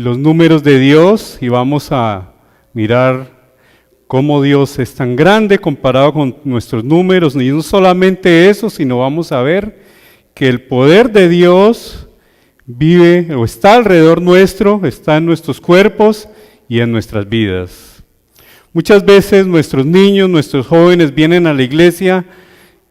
los números de Dios y vamos a mirar cómo Dios es tan grande comparado con nuestros números. Y no solamente eso, sino vamos a ver que el poder de Dios vive o está alrededor nuestro, está en nuestros cuerpos y en nuestras vidas. Muchas veces nuestros niños, nuestros jóvenes vienen a la iglesia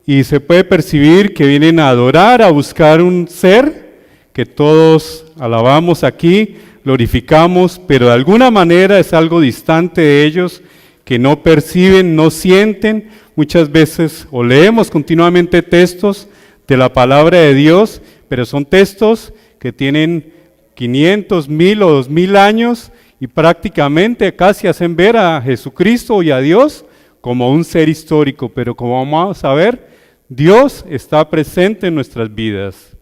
y se puede percibir que vienen a adorar, a buscar un ser que todos alabamos aquí, glorificamos, pero de alguna manera es algo distante de ellos, que no perciben, no sienten. Muchas veces o leemos continuamente textos de la palabra de Dios, pero son textos que tienen 500, 1000 o 2000 años y prácticamente casi hacen ver a Jesucristo y a Dios como un ser histórico, pero como vamos a ver, Dios está presente en nuestras vidas,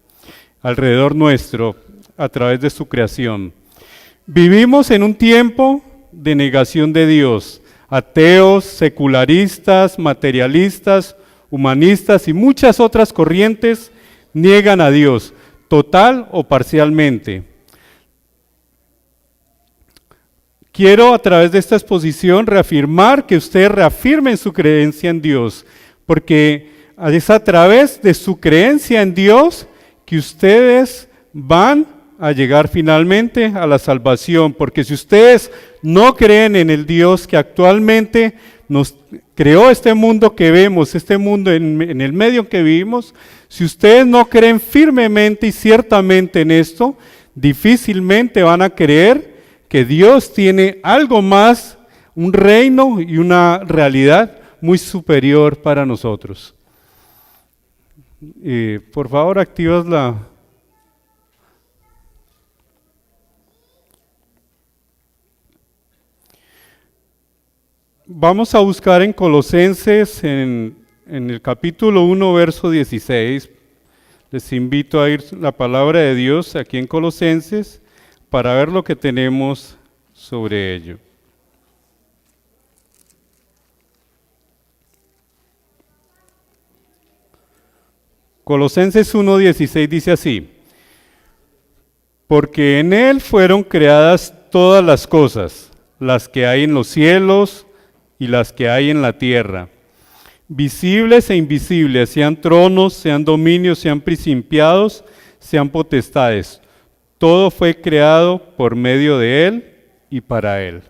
alrededor nuestro, a través de su creación. Vivimos en un tiempo de negación de Dios. Ateos, secularistas, materialistas, humanistas y muchas otras corrientes niegan a Dios, total o parcialmente. Quiero a través de esta exposición reafirmar que ustedes reafirmen su creencia en Dios, porque es a través de su creencia en Dios que ustedes van a llegar finalmente a la salvación, porque si ustedes no creen en el Dios que actualmente nos creó este mundo que vemos, este mundo en el medio en que vivimos, si ustedes no creen firmemente y ciertamente en esto, difícilmente van a creer que Dios tiene algo más, un reino y una realidad muy superior para nosotros. Por favor, activas la... Vamos a buscar en Colosenses, en el capítulo 1, verso 16. Les invito a ir la palabra de Dios aquí en Colosenses para ver lo que tenemos sobre ello. Colosenses 1:16 dice así: porque en Él fueron creadas todas las cosas, las que hay en los cielos y las que hay en la tierra, visibles e invisibles, sean tronos, sean dominios, sean principados, sean potestades. Todo fue creado por medio de Él y para Él.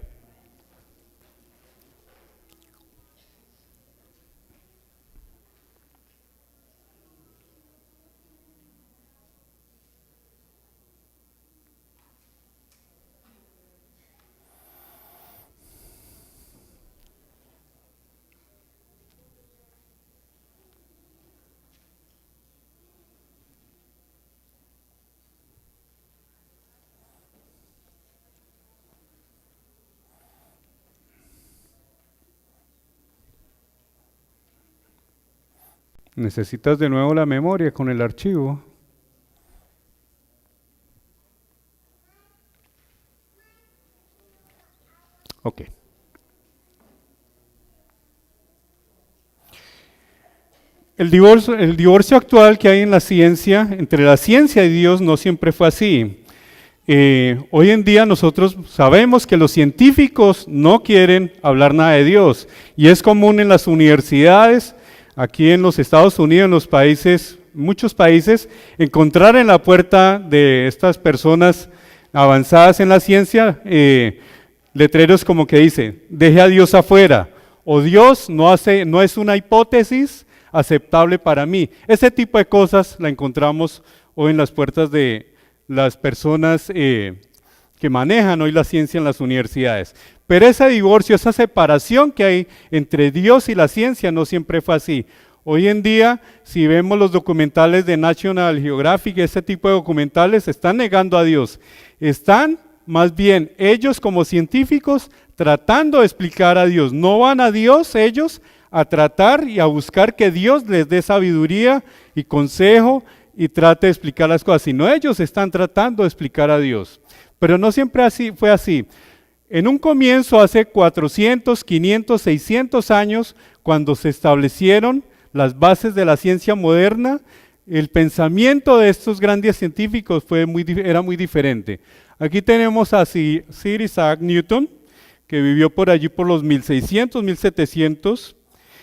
Necesitas de nuevo la memoria con el archivo. Ok. El divorcio actual que hay en la ciencia, entre la ciencia y Dios, no siempre fue así. Hoy en día nosotros sabemos que los científicos no quieren hablar nada de Dios, y es común en las universidades, aquí en los Estados Unidos, en los países, muchos países, encontrar en la puerta de estas personas avanzadas en la ciencia letreros como que dicen: deje a Dios afuera, o Dios no es una hipótesis aceptable para mí. Ese tipo de cosas la encontramos hoy en las puertas de las personas que manejan hoy la ciencia en las universidades. Pero ese divorcio, esa separación que hay entre Dios y la ciencia no siempre fue así. Hoy en día, si vemos los documentales de National Geographic, ese tipo de documentales, están negando a Dios. Están, más bien, ellos como científicos tratando de explicar a Dios. No van a Dios ellos a tratar y a buscar que Dios les dé sabiduría y consejo y trate de explicar las cosas, sino ellos están tratando de explicar a Dios. Pero no siempre fue así. En un comienzo, hace 400, 500, 600 años, cuando se establecieron las bases de la ciencia moderna, el pensamiento de estos grandes científicos era muy diferente. Aquí tenemos a Sir Isaac Newton, que vivió por allí por los 1600, 1700.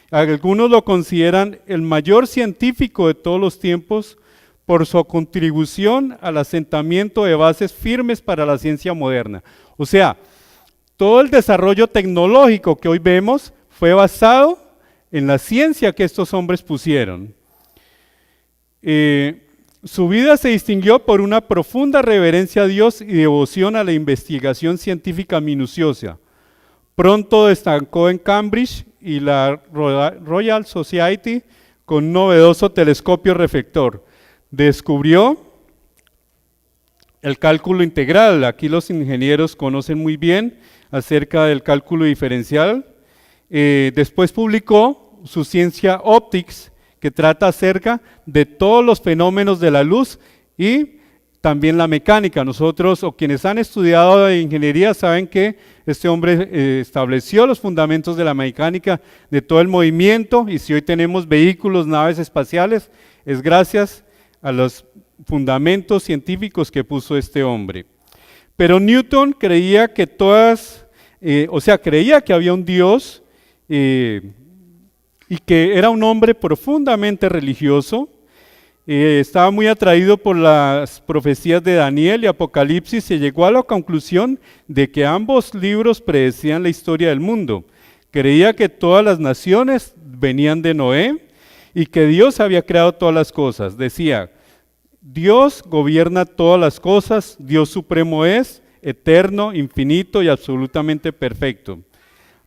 Algunos lo consideran el mayor científico de todos los tiempos por su contribución al asentamiento de bases firmes para la ciencia moderna. O sea, todo el desarrollo tecnológico que hoy vemos fue basado en la ciencia que estos hombres pusieron. Su vida se distinguió por una profunda reverencia a Dios y devoción a la investigación científica minuciosa. Pronto destacó en Cambridge y la Royal Society con un novedoso telescopio reflector. Descubrió el cálculo integral. Aquí los ingenieros conocen muy bien acerca del cálculo diferencial. Después publicó su Ciencia Optics, que trata acerca de todos los fenómenos de la luz y también la mecánica. Nosotros, o quienes han estudiado de ingeniería, saben que este hombre estableció los fundamentos de la mecánica, de todo el movimiento, y si hoy tenemos vehículos, naves espaciales, es gracias a los fundamentos científicos que puso este hombre. Pero Newton creía que creía que había un Dios y que era un hombre profundamente religioso. Estaba muy atraído por las profecías de Daniel y Apocalipsis y llegó a la conclusión de que ambos libros predecían la historia del mundo. Creía que todas las naciones venían de Noé y que Dios había creado todas las cosas. Decía, Dios gobierna todas las cosas, Dios supremo es, eterno, infinito y absolutamente perfecto.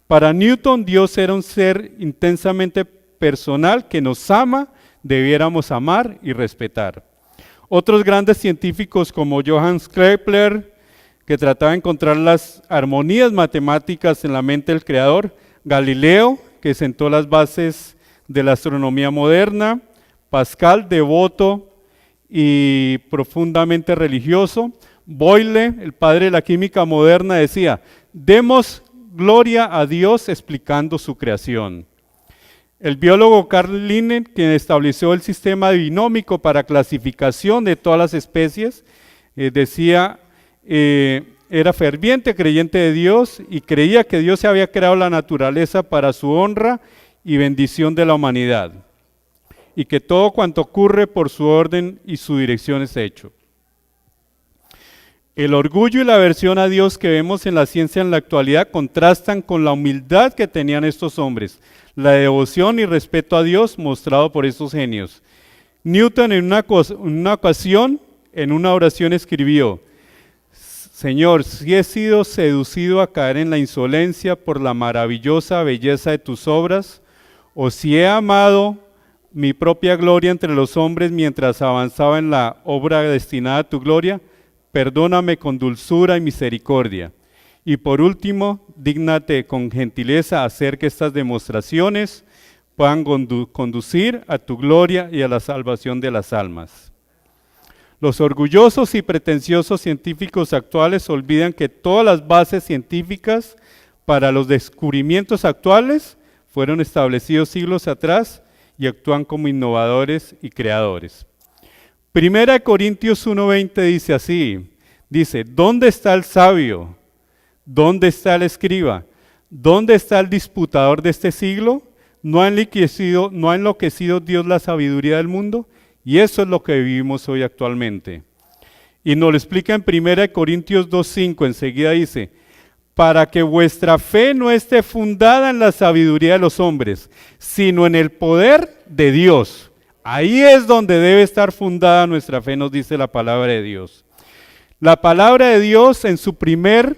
Para Newton, Dios era un ser intensamente personal que nos ama, debiéramos amar y respetar. Otros grandes científicos como Johannes Kepler, que trataba de encontrar las armonías matemáticas en la mente del Creador, Galileo, que sentó las bases de la astronomía moderna, Pascal, devoto y profundamente religioso, Boyle, el padre de la química moderna, decía, demos gloria a Dios explicando su creación. El biólogo Carl Linné, quien estableció el sistema binómico para clasificación de todas las especies, decía, era ferviente creyente de Dios y creía que Dios había creado la naturaleza para su honra y bendición de la humanidad, y que todo cuanto ocurre por su orden y su dirección es hecho. El orgullo y la aversión a Dios que vemos en la ciencia en la actualidad contrastan con la humildad que tenían estos hombres, la devoción y respeto a Dios mostrado por estos genios. Newton en una ocasión, en una oración escribió, Señor, si he sido seducido a caer en la insolencia por la maravillosa belleza de tus obras, o si he amado mi propia gloria entre los hombres mientras avanzaba en la obra destinada a tu gloria, perdóname con dulzura y misericordia. Y por último, dígnate con gentileza hacer que estas demostraciones puedan conducir a tu gloria y a la salvación de las almas. Los orgullosos y pretenciosos científicos actuales olvidan que todas las bases científicas para los descubrimientos actuales fueron establecidos siglos atrás y actúan como innovadores y creadores. Primera de Corintios 1:20 dice así, dice, ¿dónde está el sabio? ¿Dónde está el escriba? ¿Dónde está el disputador de este siglo? ¿No ha enloquecido Dios la sabiduría del mundo? Y eso es lo que vivimos hoy actualmente. Y nos lo explica en 1 Corintios 2:5, enseguida dice, para que vuestra fe no esté fundada en la sabiduría de los hombres, sino en el poder de Dios. Ahí es donde debe estar fundada nuestra fe, nos dice la palabra de Dios. La palabra de Dios en su primer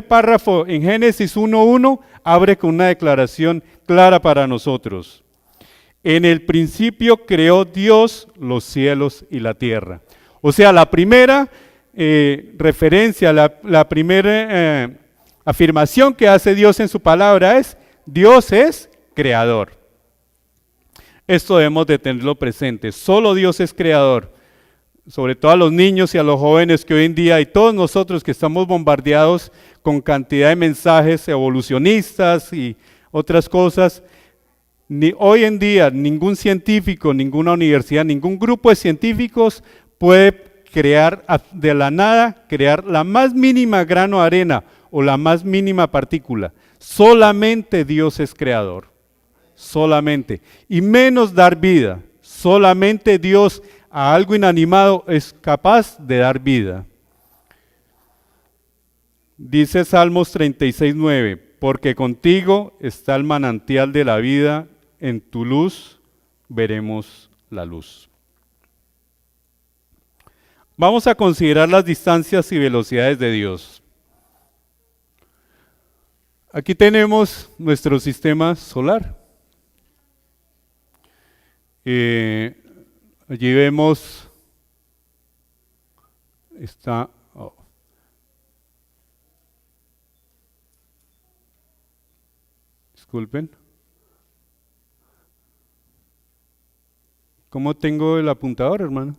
párrafo en Génesis 1:1 abre con una declaración clara para nosotros. En el principio creó Dios los cielos y la tierra. O sea, la primera referencia, la primera afirmación que hace Dios en su palabra es, Dios es creador. Esto debemos de tenerlo presente, solo Dios es creador, sobre todo a los niños y a los jóvenes que hoy en día y todos nosotros que estamos bombardeados con cantidad de mensajes evolucionistas y otras cosas, hoy en día ningún científico, ninguna universidad, ningún grupo de científicos puede crear de la nada, crear la más mínima grano de arena o la más mínima partícula. Solamente Dios es creador, solamente. Y menos dar vida, solamente Dios a algo inanimado es capaz de dar vida. Dice Salmos 36:9, porque contigo está el manantial de la vida, en tu luz veremos la luz. Vamos a considerar las distancias y velocidades de Dios. Aquí tenemos nuestro sistema solar. Allí vemos, disculpen. ¿Cómo tengo el apuntador, hermano?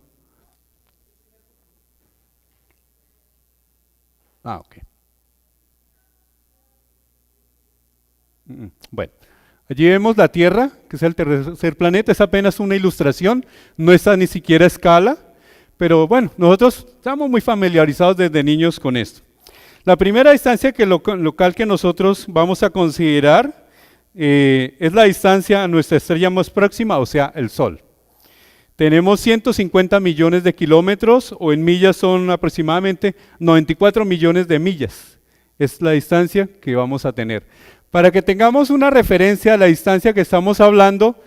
Ok. Bueno, allí vemos la Tierra, que es el tercer planeta, es apenas una ilustración, no está ni siquiera a escala, pero bueno, nosotros estamos muy familiarizados desde niños con esto. La primera distancia local que nosotros vamos a considerar es la distancia a nuestra estrella más próxima, o sea, el Sol. Tenemos 150 millones de kilómetros, o en millas son aproximadamente 94 millones de millas. Es la distancia que vamos a tener. Para que tengamos una referencia a la distancia que estamos hablando,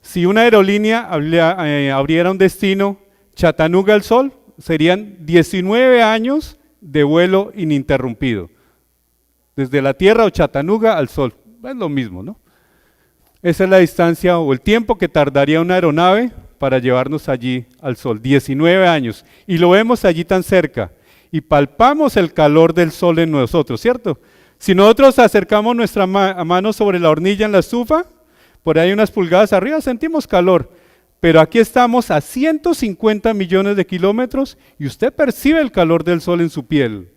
si una aerolínea abriera un destino Chattanooga al Sol, serían 19 años de vuelo ininterrumpido. Desde la Tierra o Chattanooga al Sol, es lo mismo, ¿no? Esa es la distancia o el tiempo que tardaría una aeronave para llevarnos allí al Sol, 19 años. Y lo vemos allí tan cerca y palpamos el calor del Sol en nosotros, ¿cierto? Si nosotros acercamos nuestra mano sobre la hornilla en la estufa, por ahí unas pulgadas arriba sentimos calor, pero aquí estamos a 150 millones de kilómetros y usted percibe el calor del Sol en su piel.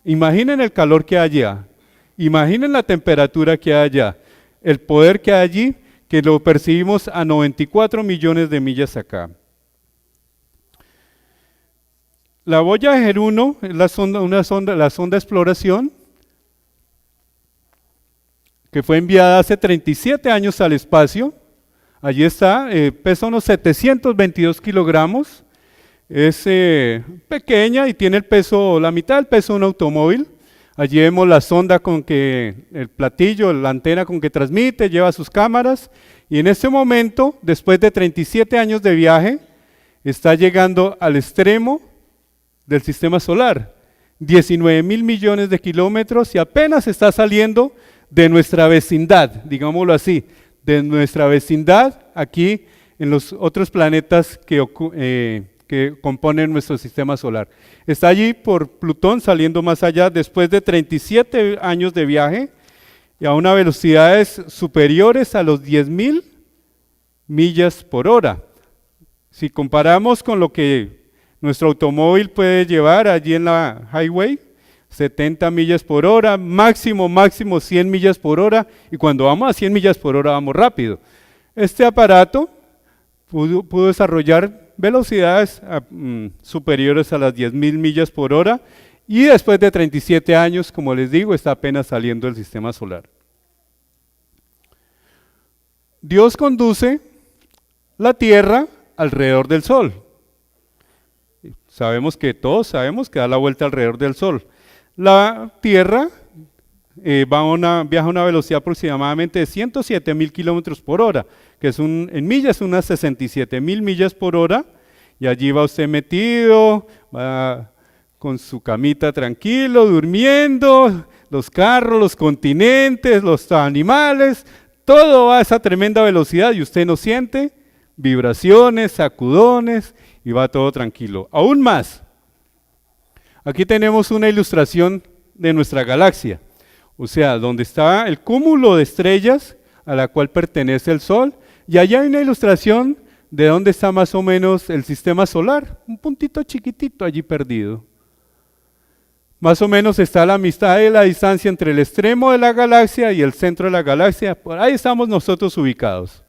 Imaginen el calor que hay allá, imaginen la temperatura que hay allá, el poder que hay allí, que lo percibimos a 94 millones de millas acá. La Voyager 1 es la sonda de exploración que fue enviada hace 37 años al espacio. Allí está, pesa unos 722 kilogramos, es pequeña y tiene la mitad del peso de un automóvil. Allí vemos la sonda con que, el platillo, la antena con que transmite, lleva sus cámaras, y en este momento, después de 37 años de viaje, está llegando al extremo del sistema solar, 19.000 millones de kilómetros, y apenas está saliendo de nuestra vecindad, digámoslo así, de nuestra vecindad aquí en los otros planetas que componen nuestro sistema solar. Está allí por Plutón, saliendo más allá después de 37 años de viaje y a unas velocidades superiores a los 10.000 millas por hora. Si comparamos con lo que nuestro automóvil puede llevar allí en la highway, 70 millas por hora, máximo 100 millas por hora, y cuando vamos a 100 millas por hora vamos rápido. Este aparato pudo desarrollar velocidades superiores a las 10.000 millas por hora, y después de 37 años, como les digo, está apenas saliendo del sistema solar. Dios conduce la Tierra alrededor del Sol. Todos sabemos que da la vuelta alrededor del Sol. La Tierra viaja a una velocidad aproximadamente de 107.000 kilómetros por hora, que en millas unas 67.000 millas por hora, y allí va usted metido, va con su camita tranquilo, durmiendo, los carros, los continentes, los animales, todo va a esa tremenda velocidad y usted no siente vibraciones, sacudones, y va todo tranquilo. Aún más, aquí tenemos una ilustración de nuestra galaxia, o sea, donde está el cúmulo de estrellas a la cual pertenece el Sol, y allá hay una ilustración de dónde está más o menos el sistema solar, un puntito chiquitito allí perdido. Más o menos está la mitad de la distancia entre el extremo de la galaxia y el centro de la galaxia, por ahí estamos nosotros ubicados.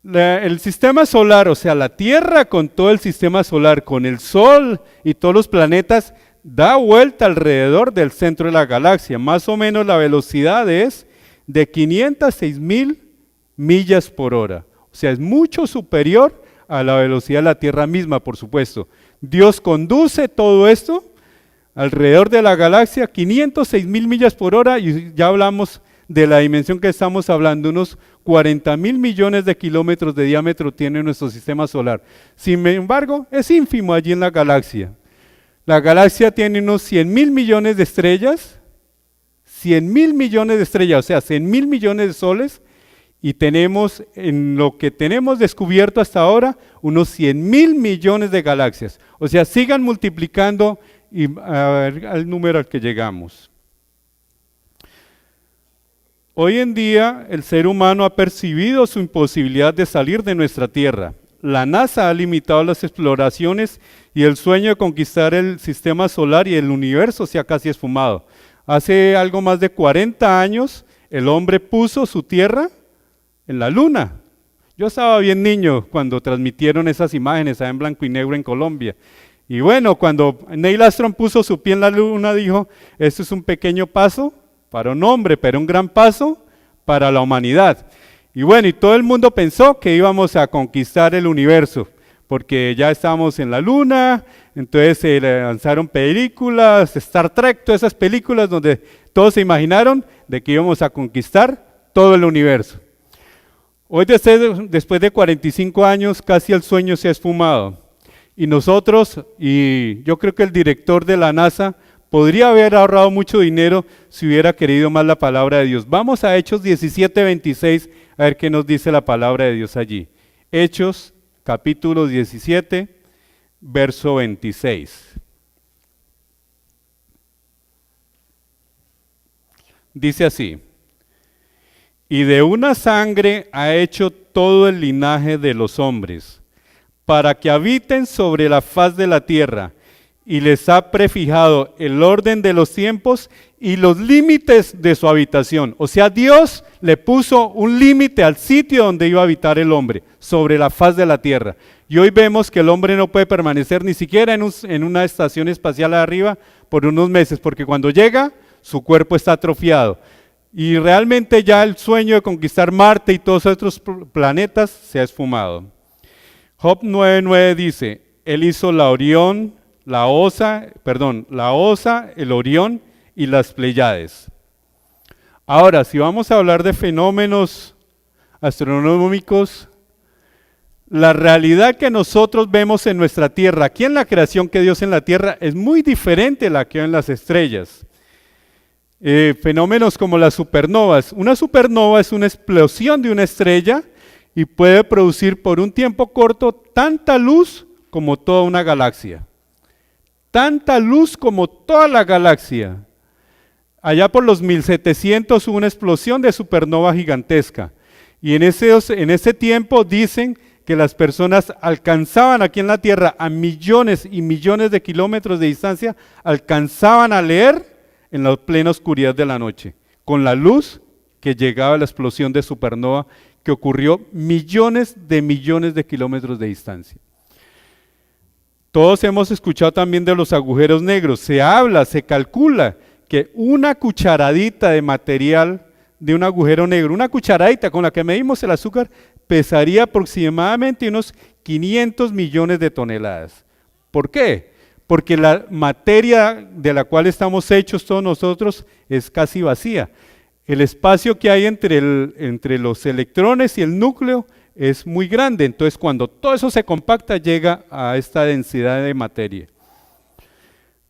El sistema solar, o sea, la Tierra con todo el sistema solar, con el Sol y todos los planetas, da vuelta alrededor del centro de la galaxia. Más o menos la velocidad es de 506.000 millas por hora. O sea, es mucho superior a la velocidad de la Tierra misma, por supuesto. Dios conduce todo esto alrededor de la galaxia, 506.000 millas por hora, y ya hablamos de la dimensión que estamos hablando, unos 40.000 millones de kilómetros de diámetro tiene nuestro sistema solar. Sin embargo, es ínfimo allí en la galaxia. La galaxia tiene unos 100.000 millones de estrellas, 100.000 millones de estrellas, o sea, 100.000 millones de soles, y tenemos, en lo que tenemos descubierto hasta ahora, unos 100.000 millones de galaxias. O sea, sigan multiplicando y a ver al número al que llegamos. Hoy en día el ser humano ha percibido su imposibilidad de salir de nuestra Tierra. La NASA ha limitado las exploraciones y el sueño de conquistar el sistema solar y el universo se ha casi esfumado. Hace algo más de 40 años el hombre puso su tierra en la luna. Yo estaba bien niño cuando transmitieron esas imágenes allá en blanco y negro en Colombia. Y bueno, cuando Neil Armstrong puso su pie en la luna, dijo, esto es un pequeño paso para un hombre, pero un gran paso para la humanidad. Y bueno, y todo el mundo pensó que íbamos a conquistar el universo, porque ya estábamos en la luna, entonces se lanzaron películas, Star Trek, todas esas películas donde todos se imaginaron de que íbamos a conquistar todo el universo. Hoy, después de 45 años, casi el sueño se ha esfumado. Y nosotros, y yo creo que el director de la NASA, podría haber ahorrado mucho dinero si hubiera querido más la palabra de Dios. Vamos a Hechos 17:26, a ver qué nos dice la palabra de Dios allí. Hechos, capítulo 17, verso 26. Dice así, y de una sangre ha hecho todo el linaje de los hombres, para que habiten sobre la faz de la tierra, y les ha prefijado el orden de los tiempos y los límites de su habitación. O sea, Dios le puso un límite al sitio donde iba a habitar el hombre, sobre la faz de la tierra. Y hoy vemos que el hombre no puede permanecer ni siquiera en una estación espacial arriba por unos meses, porque cuando llega, su cuerpo está atrofiado. Y realmente ya el sueño de conquistar Marte y todos otros planetas se ha esfumado. Job 9:9 dice, él hizo la Osa, el Orión y las Pléyades. Ahora, si vamos a hablar de fenómenos astronómicos, la realidad que nosotros vemos en nuestra Tierra, aquí en la creación que Dios en la Tierra, es muy diferente a la que hay en las estrellas. Fenómenos como las supernovas. Una supernova es una explosión de una estrella y puede producir por un tiempo corto tanta luz como toda una galaxia. Tanta luz como toda la galaxia. Allá por los 1700 hubo una explosión de supernova gigantesca. Y en ese tiempo dicen que las personas alcanzaban aquí en la Tierra a millones y millones de kilómetros de distancia, alcanzaban a leer en la plena oscuridad de la noche, con la luz que llegaba a la explosión de supernova que ocurrió millones de kilómetros de distancia. Todos hemos escuchado también de los agujeros negros. Se calcula que una cucharadita de material de un agujero negro, una cucharadita con la que medimos el azúcar, pesaría aproximadamente unos 500 millones de toneladas. ¿Por qué? Porque la materia de la cual estamos hechos todos nosotros es casi vacía. El espacio que hay entre los electrones y el núcleo es muy grande, entonces cuando todo eso se compacta llega a esta densidad de materia.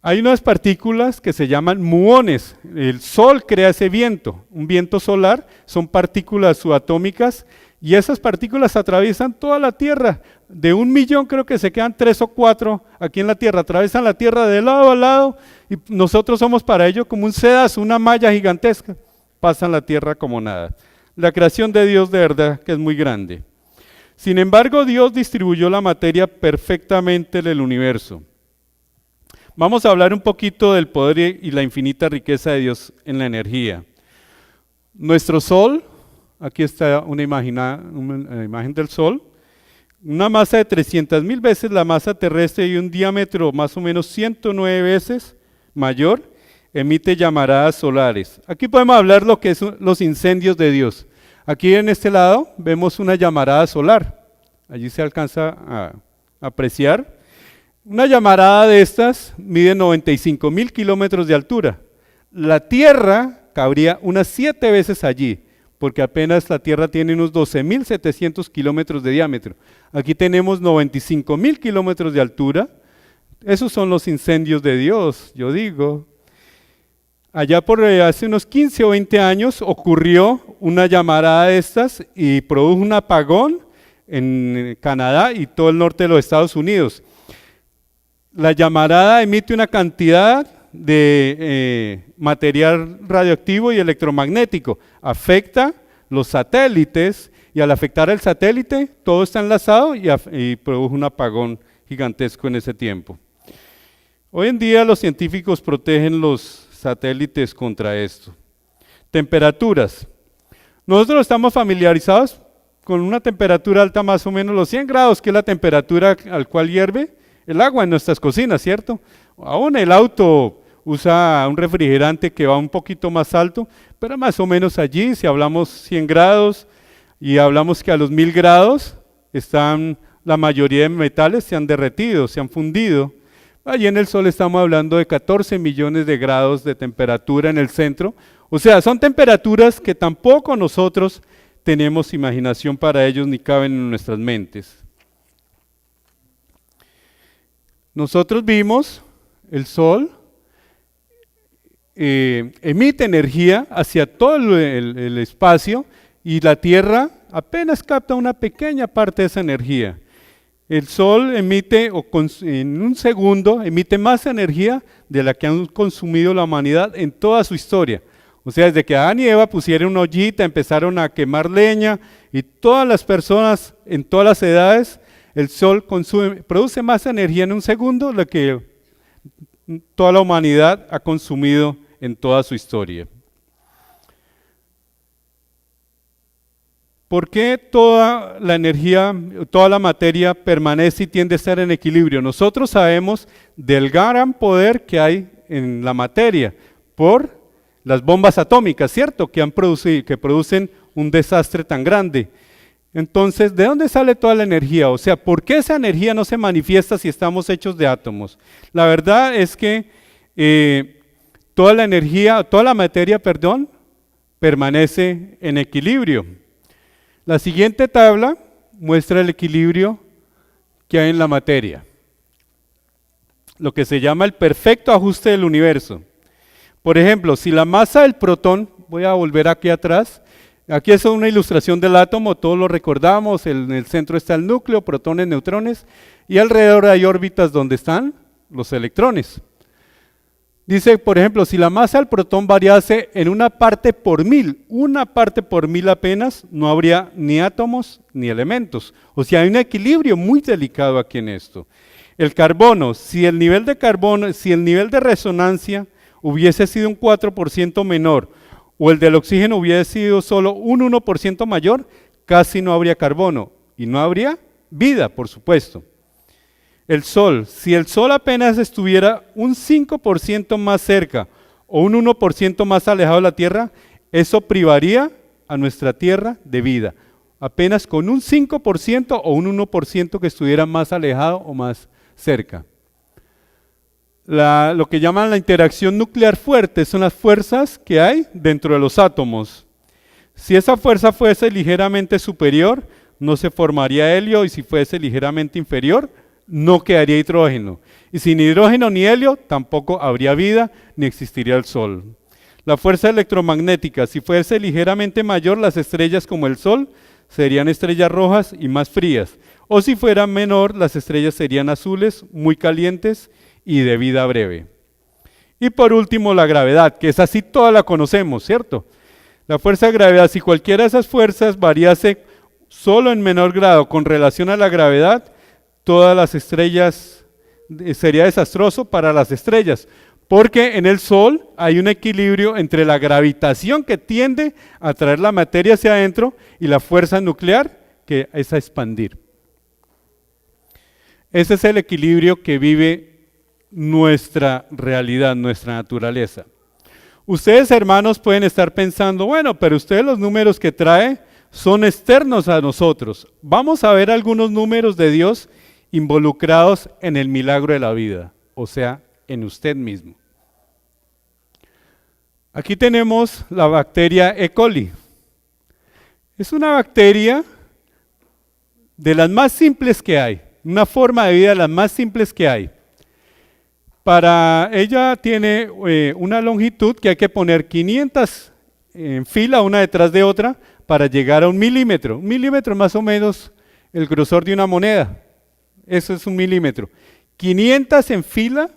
Hay unas partículas que se llaman muones. El Sol crea ese viento, un viento solar, son partículas subatómicas y esas partículas atraviesan toda la Tierra. De 1 millón creo que se quedan 3 o 4 aquí en la Tierra, atraviesan la Tierra de lado a lado y nosotros somos para ello como un sedazo, una malla gigantesca, pasan la Tierra como nada. La creación de Dios de verdad que es muy grande. Sin embargo, Dios distribuyó la materia perfectamente en el universo. Vamos a hablar un poquito del poder y la infinita riqueza de Dios en la energía. Nuestro Sol, Aquí está una imagen del Sol. Una masa de 300.000 veces la masa terrestre y un diámetro más o menos 109 veces mayor, emite llamaradas solares. Aquí podemos hablar lo que son los incendios de Dios. Aquí en este lado vemos una llamarada solar. Allí se alcanza a apreciar. Una llamarada de estas mide 95.000 kilómetros de altura. La Tierra cabría unas 7 veces allí, porque apenas la Tierra tiene unos 12.700 kilómetros de diámetro. Aquí tenemos 95.000 kilómetros de altura. Esos son los incendios de Dios, yo digo. Allá por hace unos 15 o 20 años ocurrió una llamarada de estas y produjo un apagón en Canadá y todo el norte de los Estados Unidos. La llamarada emite una cantidad de material radioactivo y electromagnético, afecta los satélites y al afectar el satélite todo está enlazado y produjo un apagón gigantesco en ese tiempo. Hoy en día los científicos protegen los satélites contra esto. Temperaturas. Nosotros estamos familiarizados con una temperatura alta más o menos los 100 grados, que es la temperatura al cual hierve el agua en nuestras cocinas, ¿cierto? Aún el auto usa un refrigerante que va un poquito más alto, pero más o menos allí, si hablamos 100 grados y hablamos que a los 1000 grados la mayoría de metales se han derretido, se han fundido. Allí en el Sol estamos hablando de 14 millones de grados de temperatura en el centro. O sea, son temperaturas que tampoco nosotros tenemos imaginación para ellos ni caben en nuestras mentes. Nosotros vimos el Sol emite energía hacia todo el espacio y la Tierra apenas capta una pequeña parte de esa energía. El Sol emite, en un segundo, emite más energía de la que han consumido la humanidad en toda su historia. O sea, desde que Adán y Eva pusieron una ollita, empezaron a quemar leña y todas las personas en todas las edades, el Sol produce más energía en un segundo de la que toda la humanidad ha consumido en toda su historia. ¿Por qué toda la energía, toda la materia permanece y tiende a estar en equilibrio? Nosotros sabemos del gran poder que hay en la materia por las bombas atómicas, ¿cierto? Que producen un desastre tan grande. Entonces, ¿de dónde sale toda la energía? O sea, ¿por qué esa energía no se manifiesta si estamos hechos de átomos? La verdad es que toda la materia, permanece en equilibrio. La siguiente tabla muestra el equilibrio que hay en la materia, lo que se llama el perfecto ajuste del universo. Por ejemplo, si la masa del protón, voy a volver aquí atrás, aquí es una ilustración del átomo, todos lo recordamos, en el centro está el núcleo, protones, neutrones, y alrededor hay órbitas donde están los electrones. Dice, por ejemplo, si la masa del protón variase en una parte por mil apenas, no habría ni átomos ni elementos. O sea, hay un equilibrio muy delicado aquí en esto. El carbono, si el nivel de resonancia hubiese sido un 4% menor, o el del oxígeno hubiese sido solo un 1% mayor, casi no habría carbono, y no habría vida, por supuesto. El Sol, si el Sol apenas estuviera un 5% más cerca o un 1% más alejado de la Tierra, eso privaría a nuestra Tierra de vida. Apenas con un 5% o un 1% que estuviera más alejado o más cerca. Lo que llaman la interacción nuclear fuerte son las fuerzas que hay dentro de los átomos. Si esa fuerza fuese ligeramente superior, no se formaría helio, y si fuese ligeramente inferior, no quedaría hidrógeno. Y sin hidrógeno ni helio, tampoco habría vida, ni existiría el Sol. La fuerza electromagnética, si fuese ligeramente mayor, las estrellas como el Sol serían estrellas rojas y más frías. O si fuera menor, las estrellas serían azules, muy calientes y de vida breve. Y por último, la gravedad, que es así, toda la conocemos, ¿cierto? La fuerza de gravedad, si cualquiera de esas fuerzas variase solo en menor grado con relación a la gravedad, todas las estrellas, sería desastroso para las estrellas, Porque en el Sol hay un equilibrio entre la gravitación que tiende a traer la materia hacia adentro y la fuerza nuclear que es a expandir. Ese es el equilibrio que vive nuestra realidad, nuestra naturaleza. Ustedes, hermanos, pueden estar pensando, bueno, pero ustedes los números que trae son externos a nosotros. Vamos a ver algunos números de Dios involucrados en el milagro de la vida, o sea, en usted mismo. Aquí tenemos la bacteria E. coli. Es una bacteria de las más simples que hay, una forma de vida de las más simples que hay. Para ella tiene una longitud que hay que poner 500 en fila, una detrás de otra, para llegar a 1 milímetro. 1 milímetro más o menos el grosor de una moneda. Eso es 1 milímetro. 500 en fila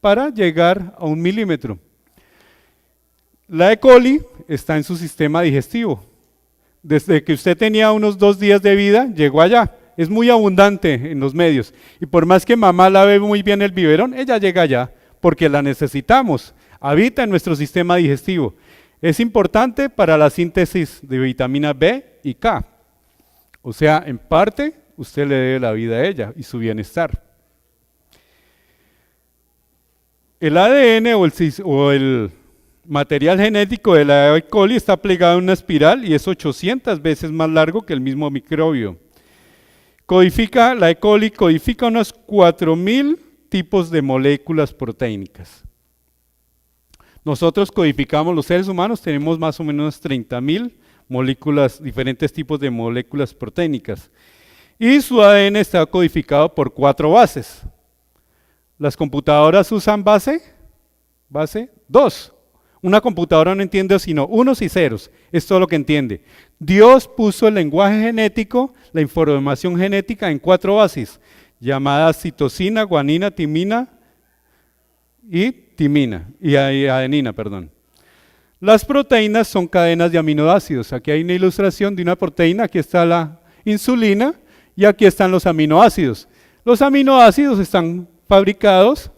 para llegar a 1 milímetro. La E. coli está en su sistema digestivo. Desde que usted tenía unos 2 días de vida, llegó allá. Es muy abundante en los medios. Y por más que mamá la ve muy bien el biberón, ella llega allá porque la necesitamos. Habita en nuestro sistema digestivo. Es importante para la síntesis de vitamina B y K. O sea, en parte, usted le debe la vida a ella y su bienestar. El ADN o el material genético de la E. coli está plegado en una espiral y es 800 veces más largo que el mismo microbio. La E. coli codifica unos 4.000 tipos de moléculas proteínicas. Nosotros codificamos, los seres humanos tenemos más o menos 30.000 moléculas, diferentes tipos de moléculas proteínicas. Y su ADN está codificado por 4 bases. Las computadoras usan base 2. Una computadora no entiende sino unos y ceros, es todo lo que entiende. Dios puso el lenguaje genético, la información genética en 4 bases, llamadas citosina, guanina, timina y adenina, perdón. Las proteínas son cadenas de aminoácidos. Aquí hay una ilustración de una proteína, aquí está la insulina y aquí están los aminoácidos. Los aminoácidos están fabricados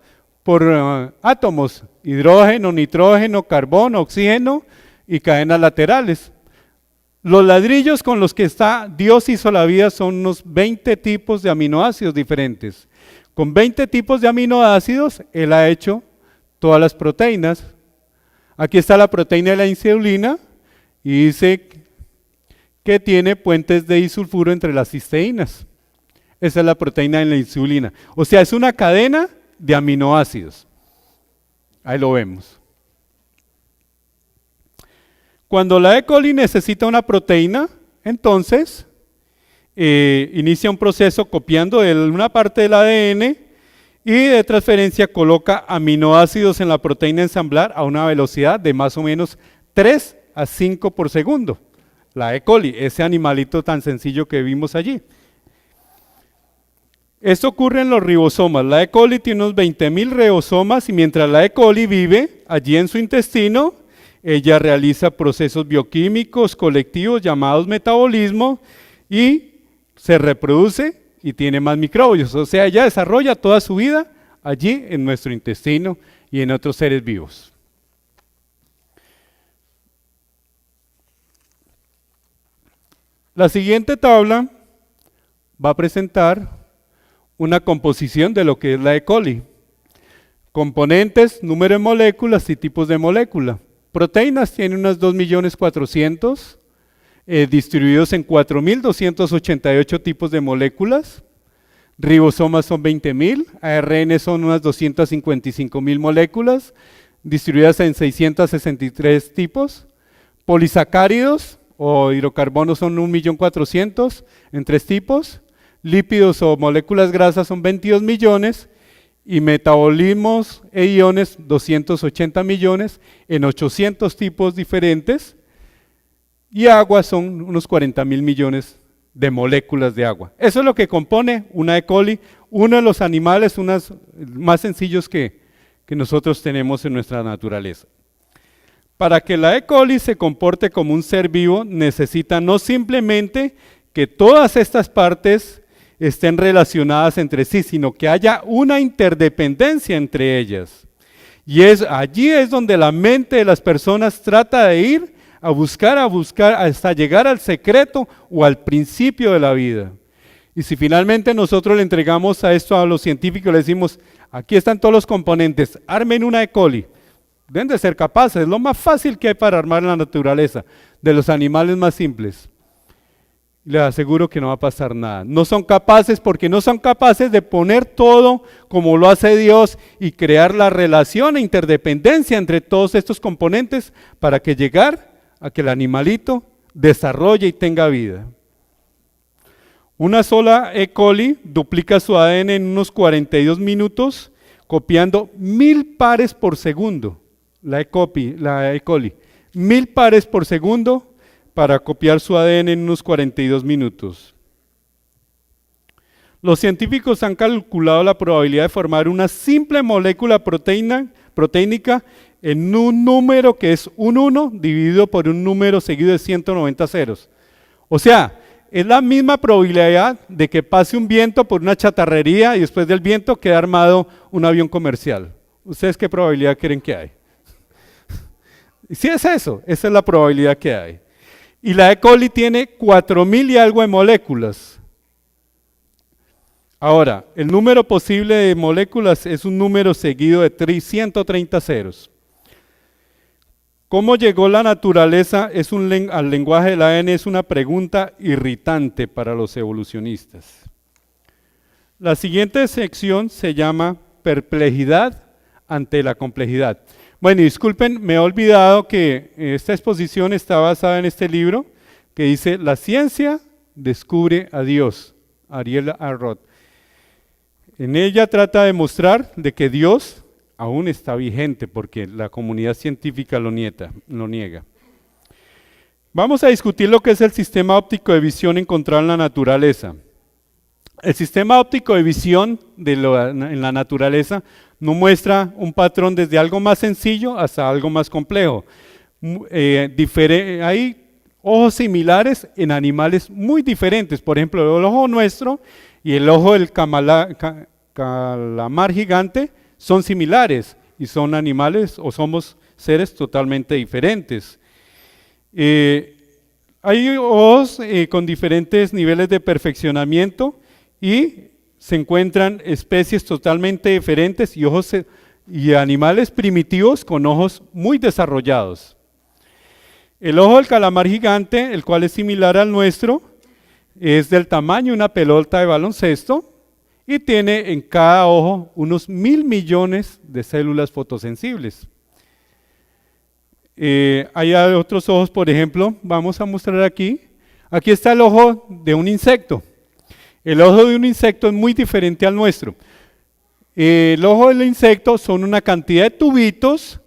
por átomos, hidrógeno, nitrógeno, carbono, oxígeno y cadenas laterales. Los ladrillos con los que Dios hizo la vida son unos 20 tipos de aminoácidos diferentes. Con 20 tipos de aminoácidos, Él ha hecho todas las proteínas. Aquí está la proteína de la insulina y dice que tiene puentes de disulfuro entre las cisteínas. Esa es la proteína de la insulina. O sea, es una cadena de aminoácidos. Ahí lo vemos. Cuando la E. coli necesita una proteína, entonces inicia un proceso copiando una parte del ADN y de transferencia coloca aminoácidos en la proteína ensamblar a una velocidad de más o menos 3 a 5 por segundo. La E. coli, ese animalito tan sencillo que vimos allí. Esto ocurre en los ribosomas. La E. coli tiene unos 20.000 ribosomas y mientras la E. coli vive allí en su intestino, ella realiza procesos bioquímicos colectivos llamados metabolismo y se reproduce y tiene más microbios. O sea, ella desarrolla toda su vida allí en nuestro intestino y en otros seres vivos. La siguiente tabla va a presentar una composición de lo que es la E. coli. Componentes, número de moléculas y tipos de molécula. Proteínas tiene unas 2.400.000, distribuidos en 4.288 tipos de moléculas. Ribosomas son 20.000, ARN son unas 255.000 moléculas, distribuidas en 663 tipos. Polisacáridos o hidrocarbonos son 1.400.000 en 3 tipos. Lípidos o moléculas grasas son 22 millones y metabolismos e iones 280 millones en 800 tipos diferentes y agua son unos 40.000 millones de moléculas de agua. Eso es lo que compone una E. coli, uno de los animales más sencillos que nosotros tenemos en nuestra naturaleza. Para que la E. coli se comporte como un ser vivo necesita no simplemente que todas estas partes estén relacionadas entre sí, sino que haya una interdependencia entre ellas. Y allí es donde la mente de las personas trata de ir a buscar, hasta llegar al secreto o al principio de la vida. Y si finalmente nosotros le entregamos a esto a los científicos, le decimos, aquí están todos los componentes, armen una E. coli. Deben de ser capaces, es lo más fácil que hay para armar en la naturaleza, de los animales más simples. Les aseguro que no va a pasar nada. No son capaces porque no son capaces de poner todo como lo hace Dios y crear la relación e interdependencia entre todos estos componentes para que llegar a que el animalito desarrolle y tenga vida. Una sola E. coli duplica su ADN en unos 42 minutos, copiando 1000 pares por segundo. La E. coli, 1000 pares por segundo para copiar su ADN en unos 42 minutos. Los científicos han calculado la probabilidad de formar una simple molécula proteínica en un número que es un 1 dividido por un número seguido de 190 ceros. O sea, es la misma probabilidad de que pase un viento por una chatarrería y después del viento quede armado un avión comercial. ¿Ustedes qué probabilidad creen que hay? Si es eso, esa es la probabilidad que hay. Y la E. coli tiene 4000 y algo de moléculas. Ahora, el número posible de moléculas es un número seguido de 130 ceros. ¿Cómo llegó la naturaleza al lenguaje del ADN? Es una pregunta irritante para los evolucionistas. La siguiente sección se llama perplejidad ante la complejidad. Bueno, y disculpen, me he olvidado que esta exposición está basada en este libro que dice La ciencia descubre a Dios, Ariel Arrod. En ella trata de mostrar de que Dios aún está vigente porque la comunidad científica lo niega. Vamos a discutir lo que es el sistema óptico de visión encontrado en la naturaleza. El sistema óptico de visión en la naturaleza nos muestra un patrón desde algo más sencillo hasta algo más complejo. Hay ojos similares en animales muy diferentes. Por ejemplo, el ojo nuestro y el ojo del calamar gigante son similares y son animales o somos seres totalmente diferentes. Hay ojos con diferentes niveles de perfeccionamiento y se encuentran especies totalmente diferentes y animales primitivos con ojos muy desarrollados. El ojo del calamar gigante, el cual es similar al nuestro, es del tamaño de una pelota de baloncesto y tiene en cada ojo unos 1000 millones de células fotosensibles. Hay otros ojos, por ejemplo, vamos a mostrar aquí. Aquí está el ojo de un insecto. El ojo de un insecto es muy diferente al nuestro. El ojo del insecto son una cantidad de tubitos,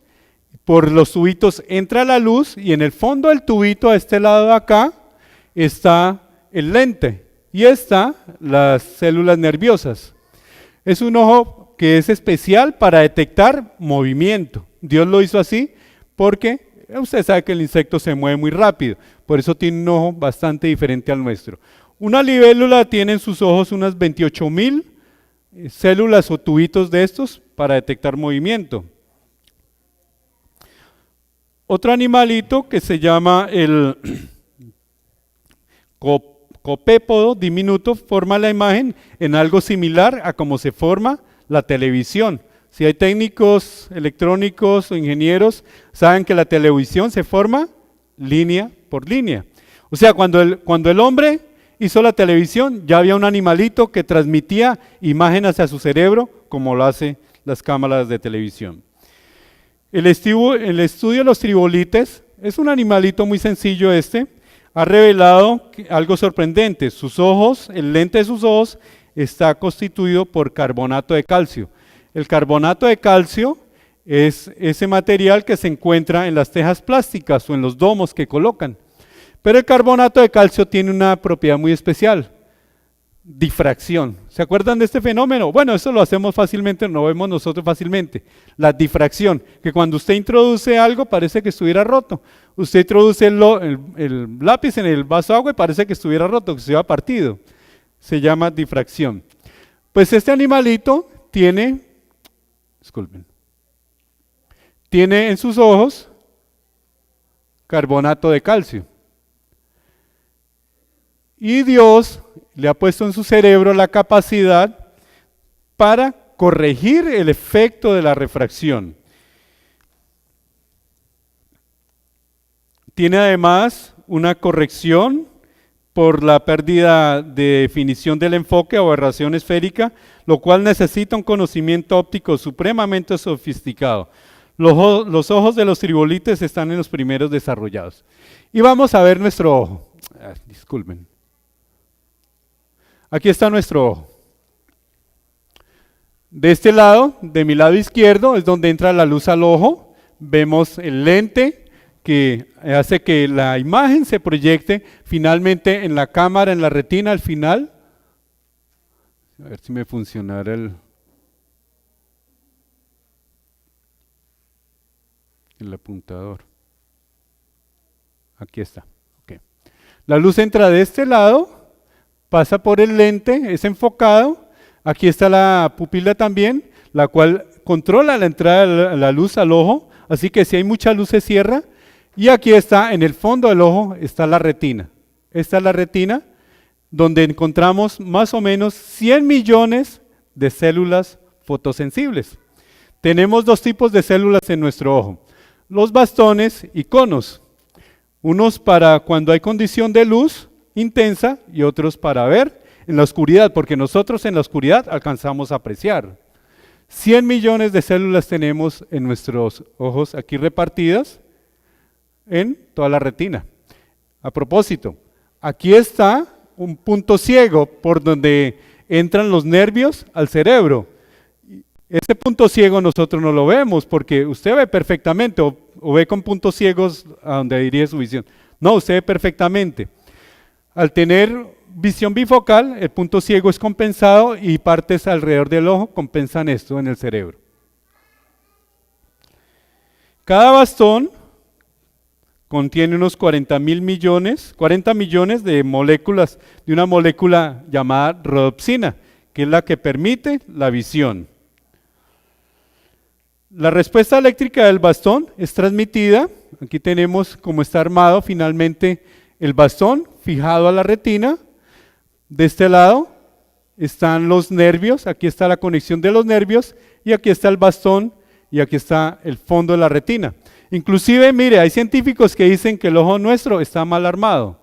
por los tubitos entra la luz y en el fondo del tubito, a este lado de acá, está el lente y están las células nerviosas. Es un ojo que es especial para detectar movimiento. Dios lo hizo así porque usted sabe que el insecto se mueve muy rápido, por eso tiene un ojo bastante diferente al nuestro. Una libélula tiene en sus ojos unas 28.000 células o tubitos de estos para detectar movimiento. Otro animalito que se llama el copépodo diminuto forma la imagen en algo similar a cómo se forma la televisión. Si hay técnicos electrónicos o ingenieros, saben que la televisión se forma línea por línea. O sea, cuando el hombre hizo la televisión, ya había un animalito que transmitía imagen hacia su cerebro, como lo hacen las cámaras de televisión. El estudio de los tribolites es un animalito muy sencillo ha revelado algo sorprendente. Sus ojos, el lente de sus ojos está constituido por carbonato de calcio. El carbonato de calcio es ese material que se encuentra en las tejas plásticas o en los domos que colocan. Pero el carbonato de calcio tiene una propiedad muy especial, difracción. ¿Se acuerdan de este fenómeno? Bueno, eso lo hacemos fácilmente, lo vemos nosotros fácilmente. La difracción, que cuando usted introduce algo parece que estuviera roto. Usted introduce el lápiz en el vaso de agua y parece que estuviera roto, que se hubiera partido. Se llama difracción. Pues este animalito tiene, disculpen, tiene en sus ojos carbonato de calcio. Y Dios le ha puesto en su cerebro la capacidad para corregir el efecto de la refracción. Tiene además una corrección por la pérdida de definición del enfoque o aberración esférica, lo cual necesita un conocimiento óptico supremamente sofisticado. Los ojos de los tribolites están en los primeros desarrollados. Y vamos a ver nuestro ojo. Disculpen. Aquí está nuestro ojo. De este lado, de mi lado izquierdo, es donde entra la luz al ojo. Vemos el lente que hace que la imagen se proyecte finalmente en la cámara, en la retina al final. A ver si me funcionará el apuntador. Aquí está. Okay. La luz entra de este lado, pasa por el lente, es enfocado. Aquí está la pupila también, la cual controla la entrada de la luz al ojo. Así que si hay mucha luz se cierra. Y aquí está, en el fondo del ojo, está la retina. Esta es la retina, donde encontramos más o menos 100 millones de células fotosensibles. Tenemos dos tipos de células en nuestro ojo, los bastones y conos. Unos para cuando hay condición de luz intensa y otros para ver en la oscuridad, porque nosotros en la oscuridad alcanzamos a apreciar. 100 millones de células tenemos en nuestros ojos aquí repartidas en toda la retina. A propósito, aquí está un punto ciego por donde entran los nervios al cerebro. Ese punto ciego nosotros no lo vemos porque usted ve perfectamente o ve con puntos ciegos a donde iría su visión. No, usted ve perfectamente. Al tener visión bifocal, el punto ciego es compensado y partes alrededor del ojo compensan esto en el cerebro. Cada bastón contiene unos 40 millones de moléculas, de una molécula llamada rodopsina, que es la que permite la visión. La respuesta eléctrica del bastón es transmitida, aquí tenemos cómo está armado finalmente el bastón fijado a la retina. De este lado están los nervios, aquí está la conexión de los nervios y aquí está el bastón y aquí está el fondo de la retina. Inclusive, mire, hay científicos que dicen que el ojo nuestro está mal armado,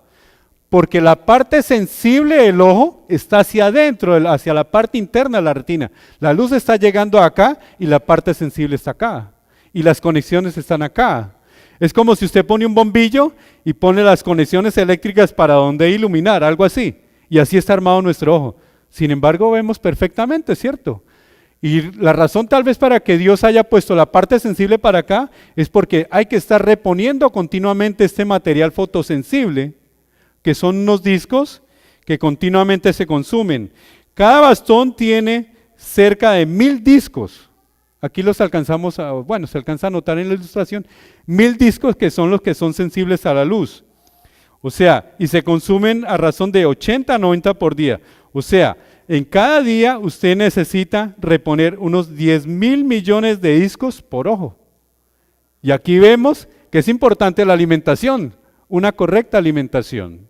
porque la parte sensible del ojo está hacia adentro, hacia la parte interna de la retina. La luz está llegando acá y la parte sensible está acá, y las conexiones están acá. Es como si usted pone un bombillo y pone las conexiones eléctricas para donde iluminar, algo así, y así está armado nuestro ojo. Sin embargo, vemos perfectamente, ¿cierto? Y la razón tal vez para que Dios haya puesto la parte sensible para acá es porque hay que estar reponiendo continuamente este material fotosensible, que son unos discos que continuamente se consumen. Cada bastón tiene cerca de 1000 discos. Aquí los alcanzamos se alcanza a notar en la ilustración, 1000 discos que son los que son sensibles a la luz. O sea, y se consumen a razón de 80 a 90 por día. O sea, en cada día usted necesita reponer unos 10.000 millones de discos por ojo. Y aquí vemos que es importante la alimentación, una correcta alimentación.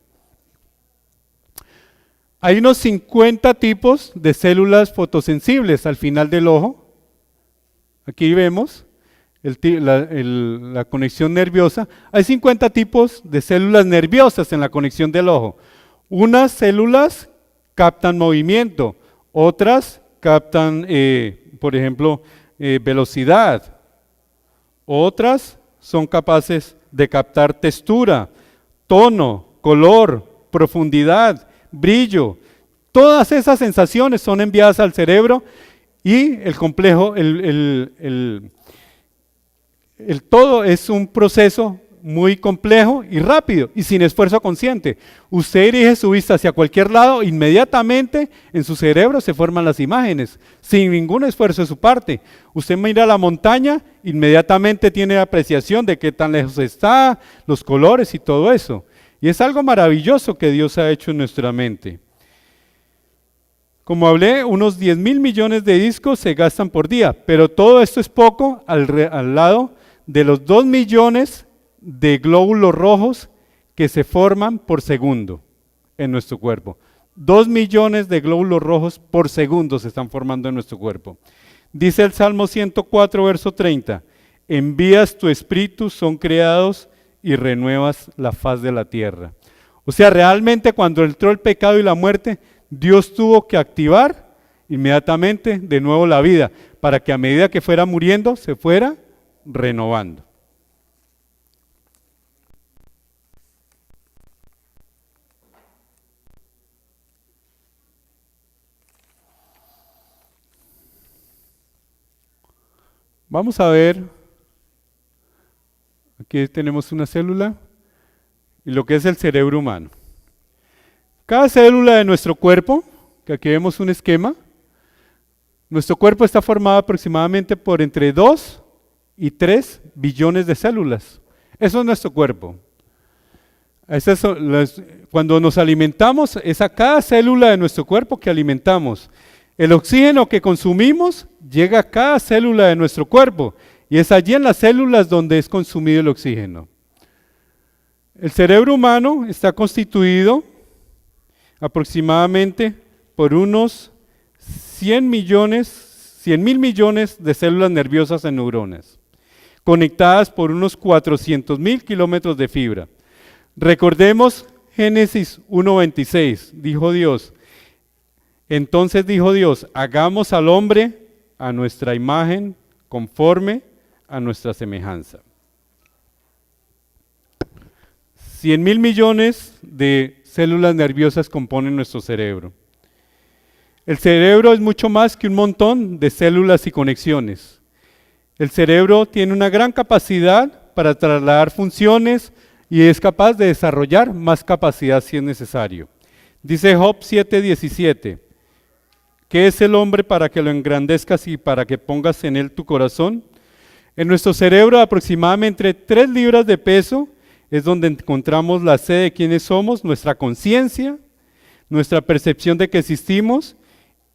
Hay unos 50 tipos de células fotosensibles al final del ojo. Aquí vemos la conexión nerviosa. Hay 50 tipos de células nerviosas en la conexión del ojo. Unas células captan movimiento, otras captan, por ejemplo, velocidad. Otras son capaces de captar textura, tono, color, profundidad, brillo. Todas esas sensaciones son enviadas al cerebro y el complejo, el todo es un proceso muy complejo y rápido y sin esfuerzo consciente. Usted dirige su vista hacia cualquier lado, inmediatamente en su cerebro se forman las imágenes, sin ningún esfuerzo de su parte. Usted mira la montaña, inmediatamente tiene apreciación de qué tan lejos está, los colores y todo eso. Y es algo maravilloso que Dios ha hecho en nuestra mente. Como hablé, unos 10.000 millones de discos se gastan por día, pero todo esto es poco al lado de los 2 millones de glóbulos rojos que se forman por segundo en nuestro cuerpo. 2 millones de glóbulos rojos por segundo se están formando en nuestro cuerpo. Dice el Salmo 104, verso 30, envías tu espíritu, son creados y renuevas la faz de la tierra. O sea, realmente cuando entró el pecado y la muerte, Dios tuvo que activar inmediatamente de nuevo la vida, para que a medida que fuera muriendo, se fuera renovando. Vamos a ver, aquí tenemos una célula y lo que es el cerebro humano. Cada célula de nuestro cuerpo, que aquí vemos un esquema, nuestro cuerpo está formado aproximadamente por entre 2 y 3 billones de células. Eso es nuestro cuerpo. Cuando nos alimentamos, es a cada célula de nuestro cuerpo que alimentamos. El oxígeno que consumimos llega a cada célula de nuestro cuerpo y es allí en las células donde es consumido el oxígeno. El cerebro humano está constituido aproximadamente por unos 100 mil millones de células nerviosas en neuronas, conectadas por unos 400.000 kilómetros de fibra. Recordemos Génesis 1:26, dijo Dios. Entonces dijo Dios, hagamos al hombre a nuestra imagen, conforme a nuestra semejanza. 100.000 millones de células nerviosas componen nuestro cerebro. El cerebro es mucho más que un montón de células y conexiones. El cerebro tiene una gran capacidad para trasladar funciones y es capaz de desarrollar más capacidad si es necesario. Dice Job 7:17, ¿qué es el hombre para que lo engrandezcas y para que pongas en él tu corazón? En nuestro cerebro aproximadamente 3 libras de peso es donde encontramos la sede de quiénes somos, nuestra conciencia, nuestra percepción de que existimos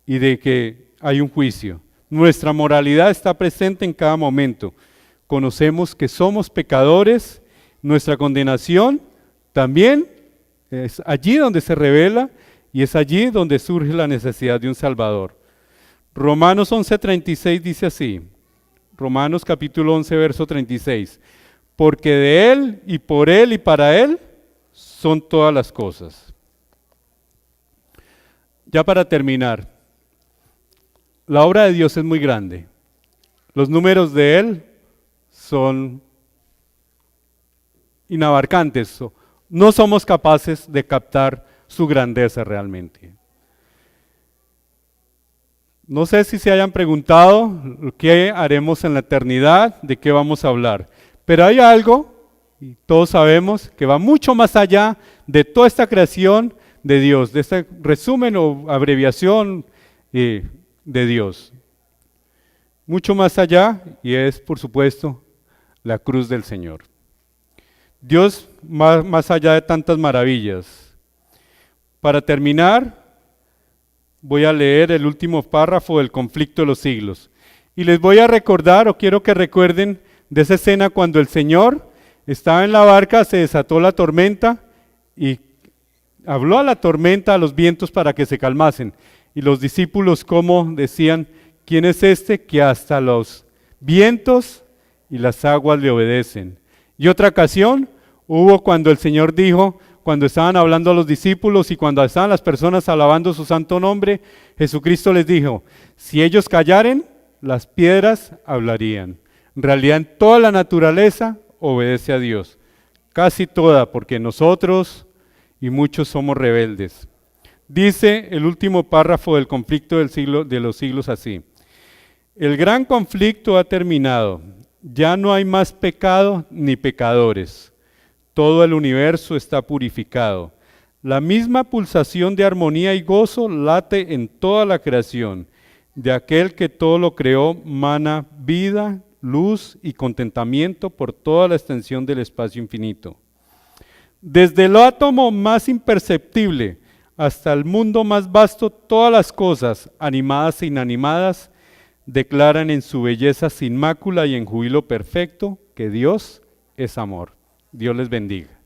y de que hay un juicio. Nuestra moralidad está presente en cada momento. Conocemos que somos pecadores, nuestra condenación también es allí donde se revela y es allí donde surge la necesidad de un Salvador. Romanos 11:36 dice así, Romanos capítulo 11, verso 36, porque de Él y por Él y para Él son todas las cosas. Ya para terminar, la obra de Dios es muy grande. Los números de Él son inabarcantes. No somos capaces de captar su grandeza realmente. No sé si se hayan preguntado qué haremos en la eternidad, de qué vamos a hablar. Pero hay algo, y todos sabemos, que va mucho más allá de toda esta creación de Dios, de este resumen o abreviación de Dios. Mucho más allá, y es por supuesto la cruz del Señor. Dios más allá de tantas maravillas. Para terminar, voy a leer el último párrafo del conflicto de los siglos. Y les voy a recordar, o quiero que recuerden, de esa escena cuando el Señor estaba en la barca, se desató la tormenta y habló a la tormenta, a los vientos para que se calmasen. Y los discípulos como decían, ¿quién es este que hasta los vientos y las aguas le obedecen? Y otra ocasión hubo cuando el Señor dijo, cuando estaban hablando a los discípulos y cuando estaban las personas alabando su santo nombre, Jesucristo les dijo, si ellos callaren, las piedras hablarían. En realidad en toda la naturaleza obedece a Dios, casi toda, porque nosotros y muchos somos rebeldes. Dice el último párrafo del conflicto de los siglos así, el gran conflicto ha terminado, ya no hay más pecado ni pecadores, todo el universo está purificado, la misma pulsación de armonía y gozo late en toda la creación, de aquel que todo lo creó mana vida, luz y contentamiento por toda la extensión del espacio infinito. Desde el átomo más imperceptible hasta el mundo más vasto, todas las cosas, animadas e inanimadas, declaran en su belleza sin mácula y en júbilo perfecto porque Dios es amor. Dios les bendiga.